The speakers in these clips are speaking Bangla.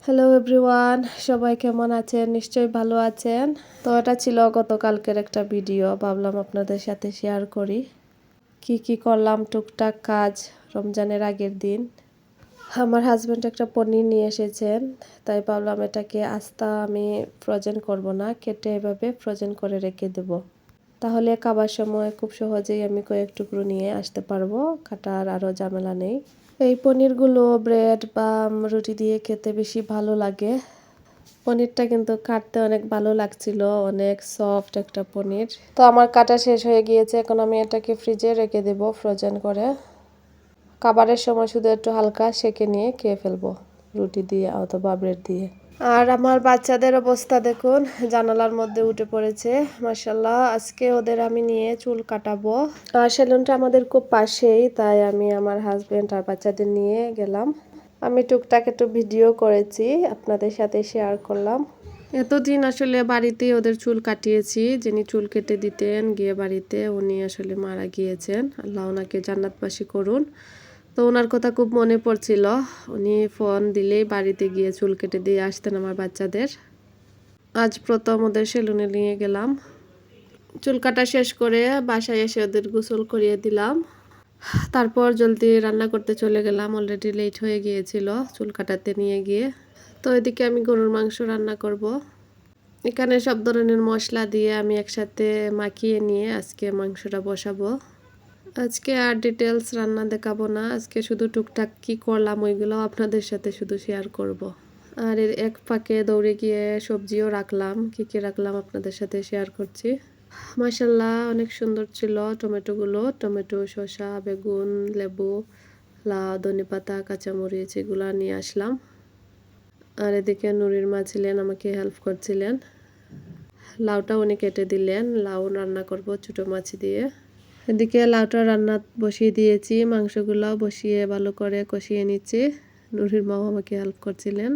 হ্যালো এভরিওয়ান, সবাই কেমন আছেন? নিশ্চয়ই ভালো আছেন। তো এটা ছিল গতকালকের একটা ভিডিও, ভাবলাম আপনাদের সাথে শেয়ার করি কি কি করলাম টুকটাক কাজ রমজানের আগের দিন। আমার হাজব্যান্ড একটা পনির নিয়ে এসেছেন, তাই ভাবলাম এটাকে আস্তা আমি ফ্রোজেন করব না, কেটে এভাবে ফ্রোজেন করে রেখে দেব। তাহলে খাবার সময় খুব সহজেই আমি কয়েক টুকরো নিয়ে আসতে পারবো, কাটার আরও ঝামেলা নেই। এই পনিরগুলো ব্রেড বা রুটি দিয়ে খেতে বেশি ভালো লাগে। পনিরটা কিন্তু কাটতে অনেক ভালো লাগছিল, অনেক সফট একটা পনির। তো আমার কাটা শেষ হয়ে গিয়েছে, এখন আমি এটাকে ফ্রিজে রেখে দেব ফ্রোজেন করে। খাবারের সময় শুধু একটু হালকা সেঁকে নিয়ে খেয়ে ফেলবো রুটি দিয়ে অথবা ব্রেড দিয়ে। আর আমার বাচ্চাদের অবস্থা দেখুন, জানালার মধ্যে উঠে পড়েছে। মাশাআল্লাহ, আজকে ওদের আমি নিয়ে চুল কাটাবো। আর সেলুনটা আমাদের খুব পাশেই, তাই আমি আমার হাজবেন্ড আর বাচ্চাদের নিয়ে গেলাম। আমি টুকটাক একটু ভিডিও করেছি, আপনাদের সাথে শেয়ার করলাম। এতদিন আসলে বাড়িতেই ওদের চুল কাটিয়েছি। যিনি চুল কেটে দিতেন গিয়ে বাড়িতে, উনি আসলে মারা গিয়েছেন, আল্লাহ ওনাকে জান্নাতবাসী করুন। তো ওনার কথা খুব মনে পড়ছিল। উনি ফোন দিলেই বাড়িতে গিয়ে চুল কেটে দিয়ে আসতেন আমার বাচ্চাদের। আজ প্রথম ওদের সেলুনে নিয়ে গেলাম। চুল কাটা শেষ করে বাসায় এসে ওদের গোসল করিয়ে দিলাম। তারপর জলদি রান্না করতে চলে গেলাম, অলরেডি লেট হয়ে গিয়েছিল চুল কাটাতে নিয়ে গিয়ে। তো এদিকে আমি গরুর মাংস রান্না করব। এখানে সব ধরনের মশলা দিয়ে আমি একসাথে মাখিয়ে নিয়ে আজকে মাংসটা বসাবো। আজকে আর ডিটেলস রান্না দেখাবো না, আজকে শুধু টুকটাক কি করলাম ওইগুলো আপনাদের সাথে শুধু শেয়ার করব। আর এর এক ফাঁকে দৌড়ে গিয়ে সবজিও রাখলাম, কি কি রাখলাম আপনাদের সাথে শেয়ার করছি। মাশাআল্লাহ, অনেক সুন্দর ছিল টমেটোগুলো। টমেটো, শসা, বেগুন, লেবু, লাউ, ধনেপাতা, কাঁচামরিচ এগুলো নিয়ে আসলাম। আর এদিকে নুরির মা ছিলেন, আমাকে হেল্প করছিলেন। লাউটা উনি কেটে দিলেন, লাউ রান্না করব ছোটো মাছ দিয়ে। এদিকে লাউটা রান্না বসিয়ে দিয়েছি, মাংসগুলোও বসিয়ে ভালো করে কষিয়ে নিচ্ছি। নুরির মাও আমাকে হেল্প করছিলেন।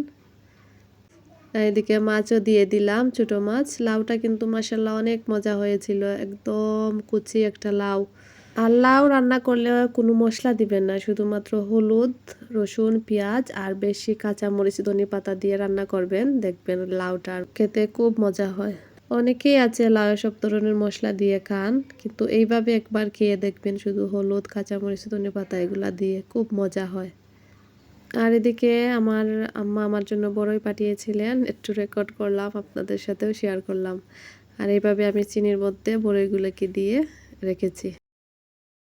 এদিকে মাছও দিয়ে দিলাম, ছোটো মাছ। লাউটা কিন্তু মাশাআল্লাহ অনেক মজা হয়েছিল, একদম কুচি একটা লাউ। আর লাউ রান্না করলে কোনো মশলা দিবেন না, শুধুমাত্র হলুদ, রসুন, পেঁয়াজ আর বেশি কাঁচামরিচ, ধনেপাতা দিয়ে রান্না করবেন, দেখবেন লাউটা খেতে খুব মজা হয়। অনেকেই আছে লাউ সব ধরনের মশলা দিয়ে খান, কিন্তু এইভাবে একবার খেয়ে দেখবেন, শুধু হলুদ, কাঁচামরিচ, ধনেপাতা এগুলা দিয়ে খুব মজা হয়। আর এদিকে আমার আম্মা আমার জন্য বড়ই পাঠিয়েছিলেন, একটু রেকর্ড করলাম, আপনাদের সাথেও শেয়ার করলাম। আর এইভাবে আমি চিনির মধ্যে বড়ইগুলোকে দিয়ে রেখেছি।